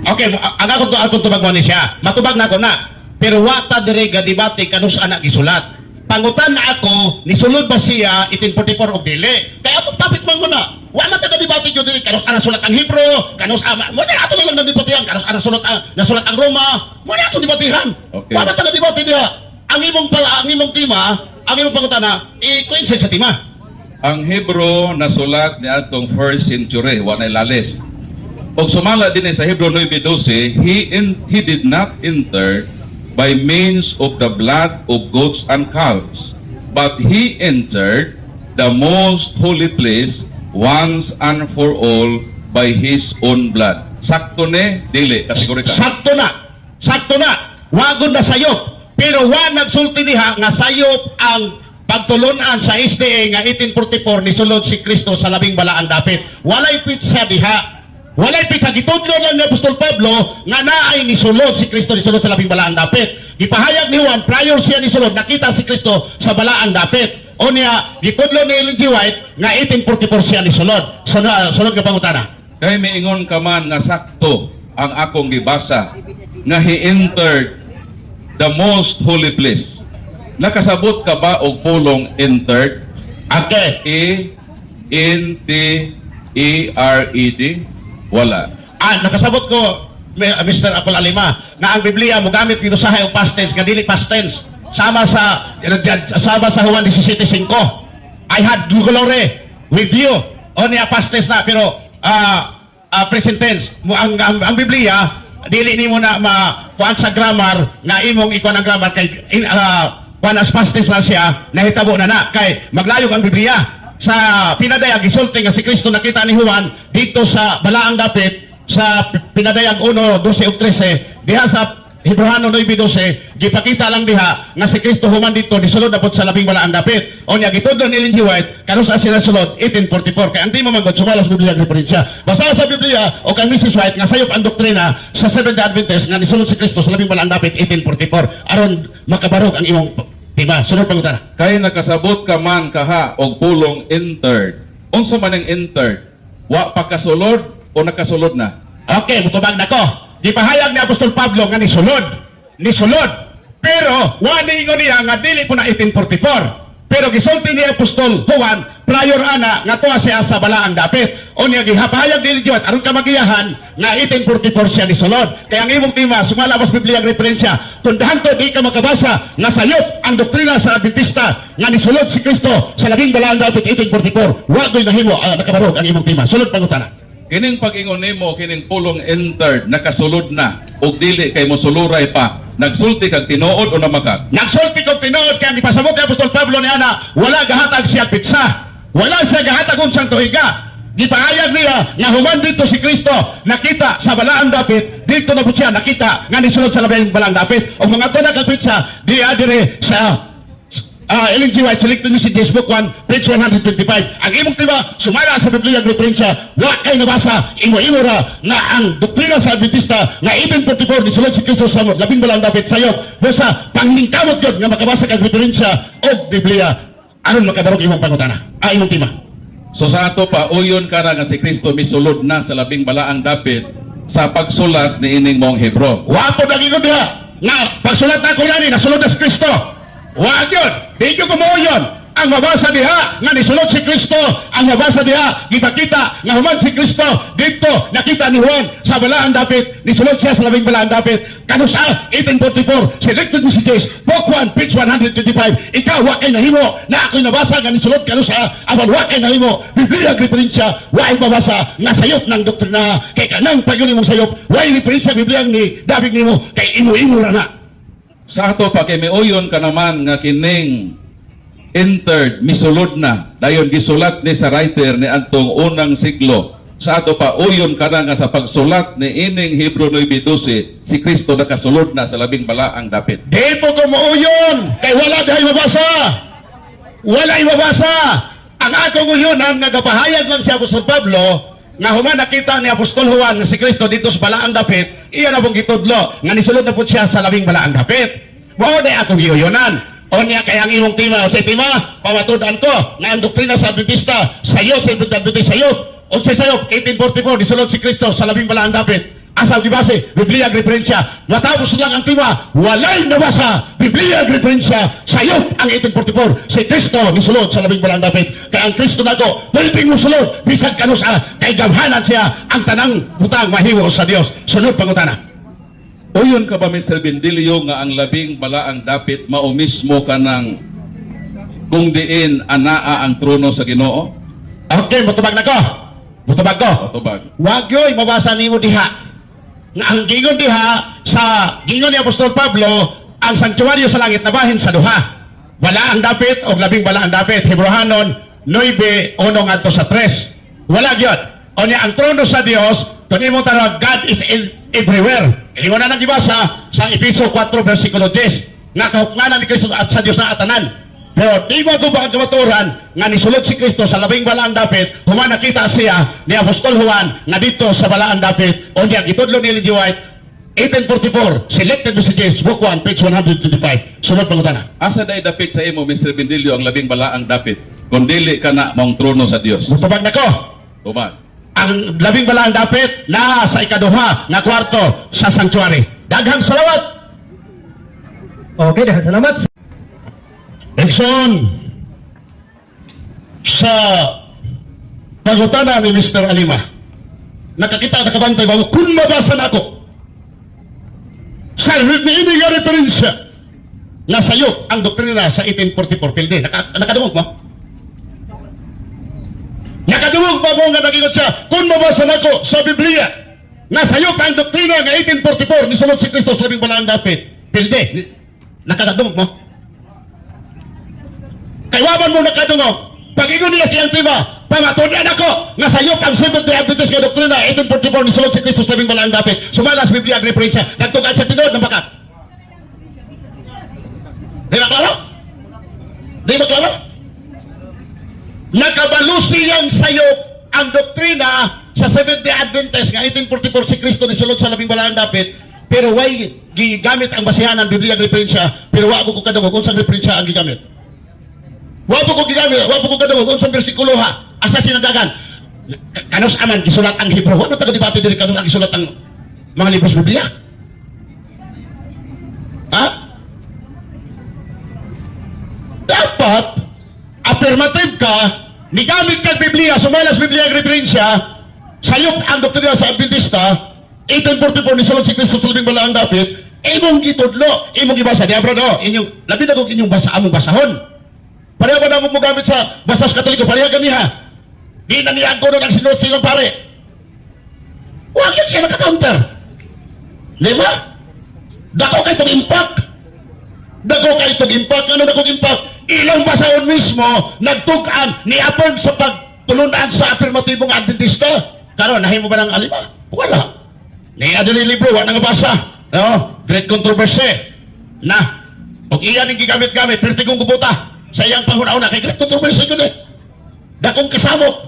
Okay, ang akong tubag mo ni siya. Matubag na ako na. Pero wata dire ga debate kanus anak gisulat. Pangutan na ako, nisulod ba siya 1844 o dili? Kaya akong topic man mo na. Wa man taga debate jud dire kanus anak sulat ang Hebro, kanus ama. Mo na ato lang nagdebatehan kanus anak nasulat ang Roma. Mo na ato debatehan. Okay. Wa man taga debate diha. Ang imong tema, ang imong pangutana, i-coincide sa tema. Ang Hebro nasulat ni atong first century, wanay lalis. Og sumala din sa Hebro 9:12, he did not enter by means of the blood of goats and calves, but he entered the most holy place once and for all by his own blood. Sakto ni dili kategori ka. Sakto na. Wagod na sayop. Pero wa nagsulti diha nga sayop ang pagtulunan sa SDA nga 1844 ni sulod si Kristo sa labing balaang dapit. Walay pitsa diha. Walay pitsa gitudlo lang ni Apostol Pablo nga naay ni sulod si Kristo ni sulod sa labing balaang dapit. Gipahayag ni Juan prior siya ni sulod nakita si Kristo sa balaang dapit. O niya gitudlo ni Ellen G. White nga 1844 siya ni sulod. Sulod nga pangutana. Kay miingon ka man nga sakto ang akong gibasa nga he entered the most holy place. Nakasabot ka ba og pulong entered? Okay. E-N-T E-R-E-D? Wala. Nakasabot ko, Mr. Apol Alima, na ang Biblia mo gamit pinusahay o past tense, nga dili past tense. Sama sa Juan 17:5. I had glory with you. O niya past tense na, pero present tense. Ang Biblia, dili nimo na kuan sa grammar, nga imong ikuan ang grammar, kay kuan as past tense na siya, nahitabo na kay maglayog ang Biblia. Sa pinadayag, gisulti nga si Kristo nakita ni Juan dito sa Balaang Dapit, sa pinadayag 1:12 ug 13, diha sa Hebrano 9:12, gipakita lang diha nga si Kristo human dito nisulod na pod sa labing balaang dapit. O niya gitudlo ni Ellen G. White kanus sa sila sulod 1844. Kay ang di mo man gud sumalas Biblia ng referensya. Basa sa Biblia o kay Mrs. White nga sayop ang doktrina sa Seventh-day Adventist nga nisulod si Kristo sa labing balaang dapit 1844 aron makabarog ang imong tiba. Sunod pangutan. Kay nakasabot ka man kaha og pulong entered. Unsa man ang entered? Wa pa kasulod o nakasulod na? Okay, mutubag na ko. Di pahayag ni Apostol Pablo nga nisulod. Pero wa niingon niya nga dili po na 1844. Pero gisulti ni Apostol Juan prior ana nga tuwa siya sa balaang dapit. O niya gihapahayag ni Dios aron ka magiyahan nga 1844 siya nisulod. Kaya ang imong tema sumala mas Biblia ang referensya. Kung dahanto di ka makabasa nga sayop ang doktrina sa Adventista nga nisulod si Kristo sa labing balaang dapit 1844. Wa doy nahimo nakabarog ang imong tema. Sulod pangutana. Kining pag-ingon nimo kining pulong entered nakasulod na ug dili kay mosuluray pa. Nagsulti kag tinuod o namakag? Nagsulti kog tinuod kay gipasabot ni Apostol Pablo ni ana, wala gahatag siya pitsa. Wala siya gahatag unsang tuhiga. Gipahayag niya nga human dito si Kristo nakita sa balaang dapit, dito na po siya nakita nga nisulod sa labing balaang dapit. O mga tuna kag pitsa dire sa Ellen G. White, selected ni si James Book 1, page 125. Ang imong tiba, sumala sa Biblia ang referensya, wa kay nabasa, imo-imo ra na ang doktrina sa Adventista nga 1844 nisulod si Kristo sa labing balang dapit sayop. Basta panglingkamot yun nga makabasa kag referensya o Biblia aron makabarog imong pangutana. Imong tema. So sa ato pa uyon kana nga si Kristo misulod na sa labing balaang dapit sa pagsulat ni ining mong Hebro. Wa po nagingod diha nga pagsulat na ko yani nasulod na si Kristo. Wa gyud, di gyud kumuyon. Ang mabasa diha nga nisulod si Kristo, ang mabasa diha gipakita nga human si Kristo dito nakita ni Juan sa balaang dapit, nisulod siya sa labing balaang dapit. Kanusa 1844 selected mo si James Book 1 page 125. Ikaw wa kay nahimo na ako'y nabasa nga nisulod kanusa aban wa kay nahimo Biblia referensya wa ay mabasa nga sayop ng doktrina kay kanang paguni mong sayop wa ay referensya Biblia ni David nimo kay imo-imo ra na. Sa ato pa kay miuyon ka naman nga kining entered misulod na dayon gisulat ni sa writer ni antong unang siglo. Sa ato pa uyon ka na nga sa pagsulat ni ining Hebro 9:12 si Kristo nakasulod na sa labing balaang dapit. Di po kumuuyon kay wala dahay mabasa. Wala mabasa. Ang akong uyonan nagapahayag lang si Apostol Pablo nga human nakita ni Apostol Juan na si Kristo dito sa balaang dapit, iya na pong gitudlo nga nisulod na po siya sa labing balaang dapit. Mao na akong uyonan. O niya kaya ang imong tima, o sa tima, pamatudan ko na ang doktrina sa Adventista, sayo sa Adventista sayo, o sa sayo, 1844, nisulod si Kristo sa labing balaang dapit. Asal di base, Biblia referensya. Matapos lang ang tima, walay nabasa, Biblia referensya, sayo ang 1844, si Kristo nisulod sa labing balaang dapit. Kaya ang Kristo na ko, pwedeng musulod, bisag kanusa, kay gamhanan siya ang tanang butang mahimo sa Dios. Sunod pangutana. Uyon ka ba Mr. Bendilio nga ang labing balaang dapit mao mismo ka ng kung diin anaa ang trono sa Ginoo? Okay, mutubag na ko. Mutubag ko. Tubag. Wag yo'y mabasa nimo diha. Nga ang gingon diha sa gingon ni Apostol Pablo, ang sanctuaryo sa langit nabahin sa duha. Wala ang dapit o labing bala ang dapit. Hebrehanon 9:1 ngadto sa 3. Wala gyud. O niya ang trono sa Dios, kung imo tawag God is everywhere. Ingon na nagibasa sa Efeso 4 versikulo 10. Nga kahukmanan ni Kristo at sa Dios na atanan. Pero di mo ba ang kamaturan nga nisulod si Kristo sa labing balaan dapit, human nakita siya ni Apostol Juan nga dito sa balaan dapit, o niya gitudlo ni Ellen G. White, 1844, selected messages, book 1, page 125. Sunod pangutana. Asa day dapit sa imo Mr. Bendilio ang labing balaang dapit kung dili ka na mong trono sa Dios? Mutubag na ko. Tubag. Ang labing balaang dapit na sa ikaduha na kwarto sa sanctuary. Daghang salawat. Okay, daghang salamat. Exxon sa pagutana ni Mr. Alima. Nakakita, nakabantay ba? Kung mabasa na ako, sa niini nga referensya, na sayo ang doktrina sa 1844 pilde. Nakadungog mo? Nakadungog ba mo nga nagingot siya? Kung mabasa na ako sa Biblia, na sayo pa ang doktrina nga 1844, nisulod si Kristo sa labing balaan dapit. Pilde. Nakadungog mo? Kaywaman mo nakadungog. Pag-ingon niya siyang tiba, pamatunan ako nga sayop ang Seventh-day Adventist nga doktrina 1844 ni sulod si Kristo sa labing balaan dapit. Sumalas Biblia ang referensya, nagtugan sa tinod ng bakat. Di ba klaro? Di ba klaro? Nakabalo siyang sayop ang doktrina sa Seventh-day Adventist nga 1844 si Kristo ni sulod sa labing balaan dapit, pero way gigamit ang basihan ng Biblia ang referensya, pero wa ko kadungog kung saan referensya ang gigamit. Wapo ko ginamit, wapo ko kadungog unsang bersikulo ha. Asa sinadagan. Kanos aman gisulat ang Hebrew. Ano taga debate diri kanos ang gisulat ang mga libro sa Biblia? Ha? Dapat affirmative ka, nigamit kag Biblia, sumalas Biblia ang referensya, sayop ang doktrina sa Adventista, 1844 ni sulod si Kristo sa labing balaan dapit, imong gitudlo, imong gibasa. Di abro no, inyong labi na kung inyong basa among basahon. Pareha ba na mo gamit sa basas katoliko? Pareha kami ha. Di na niya ko doon ang sinunod silang pare. Huwag yun siya nakakounter. Di ba? Dako kayo itong impact. Dako kayo itong impact. Ano dakong impact? Ilang basahon mismo nagtugan ni Apon sa pagtulunan sa afirmatibong Adventista. Karon nahimo ba ng alima? Wala. Ni adili libro, wala nga basa. No? Great controversy. Na. Kung iyan ang gigamit-gamit, pertigong kubuta. Sa iyang panghuna-una, kay Great Controversy ko dakong kasamot.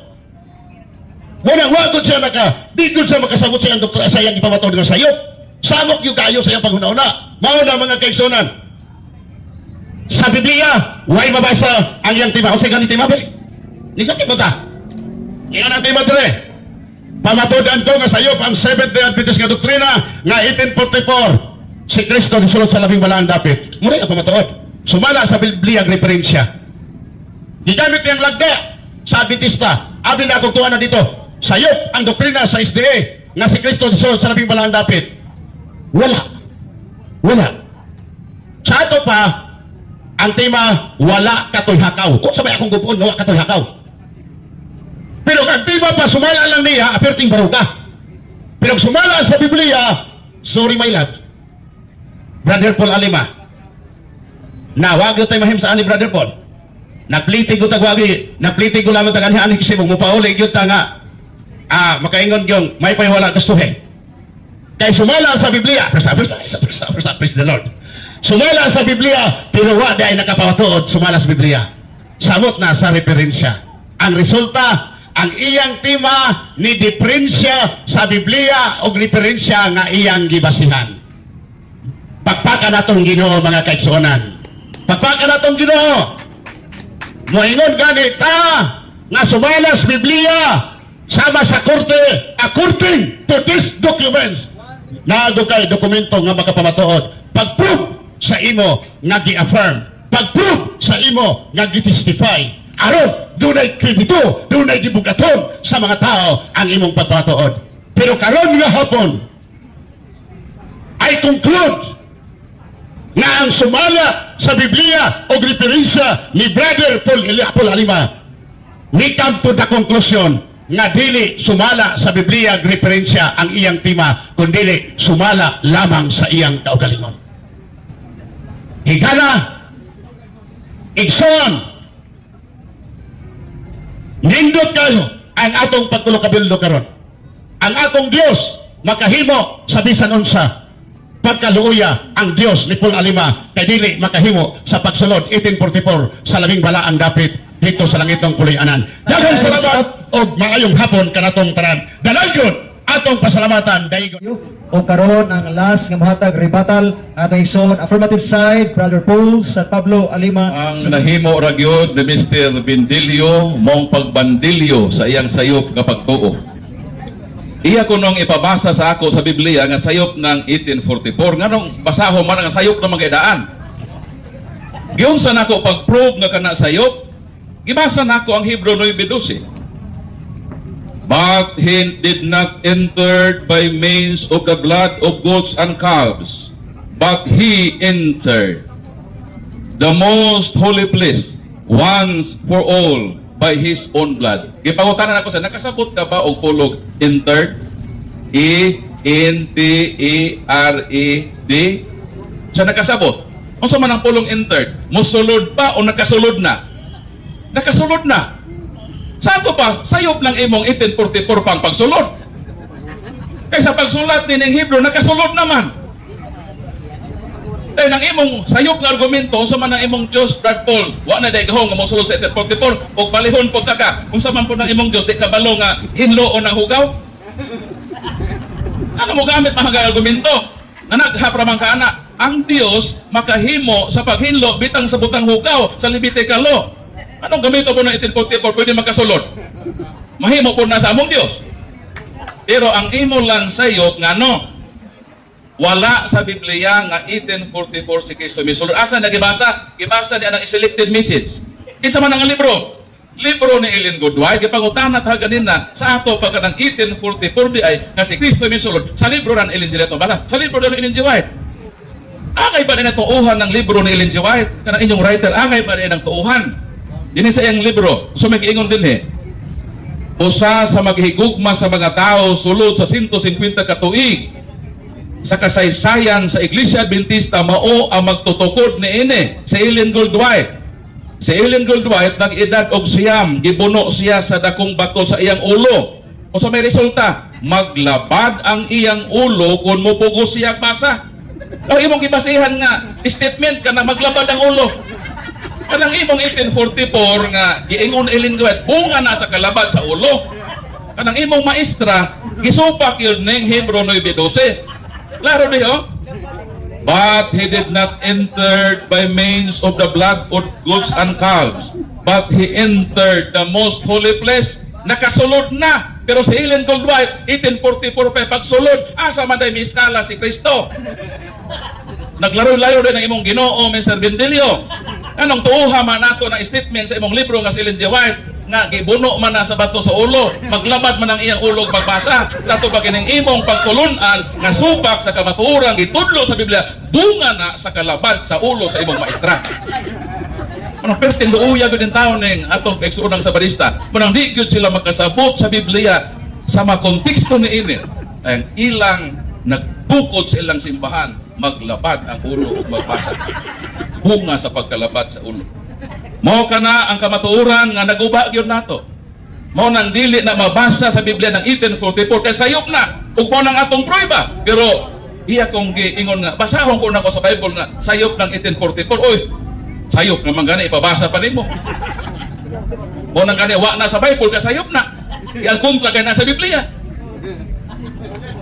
Munang wagod siya di ko siya makasabot sa iyang doktor, sa iyang ipamataw ng sayop. Samok yung kayo sa iyang panghuna-una. Mauna mga kaigsunan. Sa Biblia, way mabasa ang iyang tima. O sa ganit tima, be? Negative mo ta. Iyan ang tima dure. Pamatudan ko nga sayop ang Seventh-day Adventist nga doktrina nga 1844. Si Kristo ni sulod sa labing balaan dapit. Muna nga pamatuod. Sumala sa Biblia ang referensya. Gigamit niyang lagda sa Adventista. Abi na akong tuwa na dito. Sayop ang doktrina sa SDA na si Kristo sulod sa labing balaan dapit. Wala. Wala. Sa ato pa, ang tema, wala katoy hakaw. Kung sabay akong gupuon, wala katoy hakaw. Pero ang tema pa, sumala lang niya, aperting baruka. Pero sumala sa Biblia, sorry my lad, Brother Paul Alima, na wag tayo mahim sa ani Brother Paul. Naplitig ko tagwagi, naplitig ko lamang tagan ani kasi mo pauli gyud ta nga makaingon gyung may pahiwala gustuhin. Kay sumala sa Biblia, praise the Lord. Sumala sa Biblia, pero wa day nakapatuod sumala sa Biblia. Samot na sa referensya. Ang resulta, ang iyang tema ni diferensya sa Biblia o referensya nga iyang gibasihan. Pagpaka natong Ginoo mga kaigsuonan. Pagpaka natong Ginoo. Moingon ganit nga sumalas Biblia sama sa korte according to these documents. Naado kay dokumento nga makapamatuod. Pag-prove sa imo nga gi-affirm. Pag-prove sa imo nga gi-testify. Aron dunay kredito, dunay gibugaton sa mga tao ang imong pagpamatuod. Pero karon nga hapon I conclude nga ang sumala sa Biblia o referensya ni Brother Paul Alima, we come to the conclusion nga dili sumala sa Biblia referensya ang iyang tema, kundi sumala lamang sa iyang kaugalingon. Higala, igsoon, nindot kayo ang atong pagtulokabildo karon. Ang atong Dios makahimo sa bisan unsa pagkaluoya ang Dios ni Paul Alima kay dili makahimo sa pagsulod 1844 sa labing balaan dapit dito sa langitong puloy-anan. Daghang salamat og maayong hapon kanatong tanan. Dalaygon atong pasalamatan daygon. O karon ang last nga mohatag rebuttal atong igsoon affirmative side Brother Paul sa Pablo Alima. Ang nahimo ra gyud ni Mr. Bindilio mong pagbandilyo sa iyang sayop nga pagtuo. Iya ko nung ipabasa sa ako sa Biblia nga sayop ng 1844 nga nung basaho man nga sayop ng mga idaan. Giunsa nako pag-prove nga kana sayop, gibasa nako ang Hebrew 9:12. But he did not enter by means of the blood of goats and calves, but he entered the most holy place once for all by his own blood. Gipangutanan ako sa nakasabot ka ba og pulog entered? E-N-T-E-R-E-D. Sa nakasabot. Kung sa man ang pulong entered, musulod pa o nakasulod na? Nakasulod na. Sa ato pa, sayop ng imong 1844 pang pagsulod. Kaysa pagsulat ni ng Hebrew, nakasulod naman. Dahil ang imong sayop ng argumento, kung sa man ang imong Diyos, Brad Paul, wa na dahil kahong mong sulod sa 1844, o palihon po ka, kung sa man po ng imong Diyos, di kabalo nga hinlo o ng hugaw. Ano mo gamit mga argumento? Na naghapraman ka anak, ang Diyos makahimo sa paghinlo bitang sa butang hugaw sa Levitikalo. Anong gamito po ng 1844 pwede magkasulod? Mahimo po na sa among Diyos. Pero ang imo lang sayop nga no, wala sa Biblia nga 1844 si Kristo misulod. Asa na gibasa? Gibasa niya ng selected message. Kinsa man ang libro? Libro ni Ellen G. White. Gipangutana ta ganina sa ato pagka ng 1844 di ay nga si Kristo misulod sa libro ran Ellen G. Bala. Sa libro ni Ellen G. White. Angay ba rin ang tuuhan ng libro ni Ellen G. White? Kanang inyong writer, angay ba rin ang tuuhan? Dini sa iyang libro. So may kiingon din usa sa maghigugma sa mga tao sulod sa 150 katuig sa kasaysayan sa Iglesia Adventista mao ang magtutukod ni ini si Ellen G. White. Si Ellen G. White nag-edad og siyam, gibuno siya sa dakong bato sa iyang ulo. O sa may resulta, maglabad ang iyang ulo kung mupugos siya basa. O imong gibasihan nga statement ka na maglabad ang ulo. Kanang imong 1844 nga giingon Ellen G. White, bunga na sa kalabad sa ulo. Kanang imong maestra gisupak yun ning Hebrew 9:12. Klaro diyo? But he did not enter by means of the blood of goats and calves, but he entered the most holy place. Nakasulod na. Pero si Ellen G. White, 1844 pa pagsulod, asa man day miskala si Kristo. Naglaro-laro din ang imong Ginoo, Mr. Bendilio. Anong tuuha man nato ng statement sa imong libro nga si Ellen G. White nga gibuno man na sa bato sa ulo, maglabad man ang iyang ulo pagbasa sa ato kining imong pagtulunan nga supak sa kamatuoran gitudlo sa Biblia, bunga na sa kalabad sa ulo sa imong maestra. Ano perting luuya gud ang taon ning atong pagsuunang sa barista. Munang di gyud sila makasabot sa Biblia sa mga konteksto ni ini. Ang ilang nagtukod sa ilang simbahan, maglabad ang ulo ug magbasa. Bunga sa pagkalabad sa ulo. Mao kana ang kamatuoran nga naguba gyud nato. Mao nang dili na mabasa sa Biblia ng 1844 kay sayop na ug mao nang atong prueba. Pero iya kong giingon nga basahon ko nako sa Bible nga sayop ng 1844. Oy, sayop naman gani ipabasa pa nimo. Mao nang gani wa na sa Bible kay sayop na. Ang kontra kay na sa Biblia.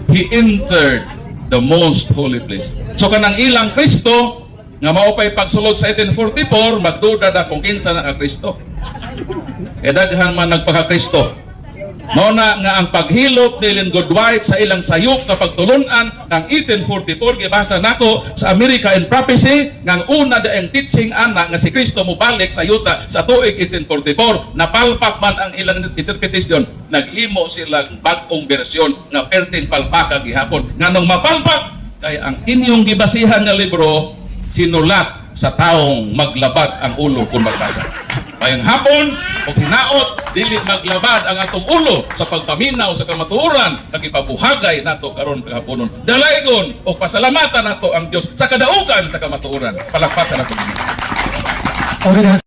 He entered the most holy place. So kanang ilang Kristo nga maupay pagsulod sa 1844, magduda na kung kinsa na ang Kristo. E daghan man nagpaka-Kristo. Mao na nga ang paghilot ni Ellen G. White sa ilang sayop na pagtulunan ang 1844 gibasa nako sa America in Prophecy nga una daang teaching ana nga si Kristo mobalik sa yuta sa tuig 1844. Napalpak man ang ilang interpretation, naghimo silang bag-ong bersyon nga perting palpaka gihapon. Nganong mapalpak kay ang inyong gibasihan nga libro sinulat sa taong maglabad ang ulo kung magbasa. Ngayong hapon, o hinaot, dili maglabad ang atong ulo sa pagpaminaw sa kamatuoran, nagipabuhagay nato karon kahaponon. Dalaygon o pasalamatan nato ang Dios sa kadaugan sa kamatuoran. Palakpakan nato. Okay na.